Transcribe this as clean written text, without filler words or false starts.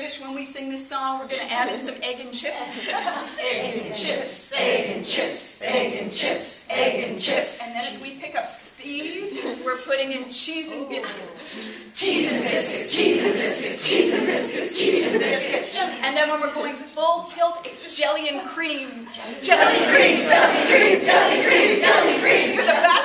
British when we sing this song, we're going to add in some egg and chips. Egg and chips, egg and chips, egg and chips, egg and chips. And then as we pick up speed, we're putting in cheese and biscuits. Cheese and biscuits, cheese and biscuits, cheese and biscuits, cheese and biscuits. And then when we're going full tilt, it's jelly and cream. Jelly cream, jelly cream, jelly cream, jelly cream. You're the best.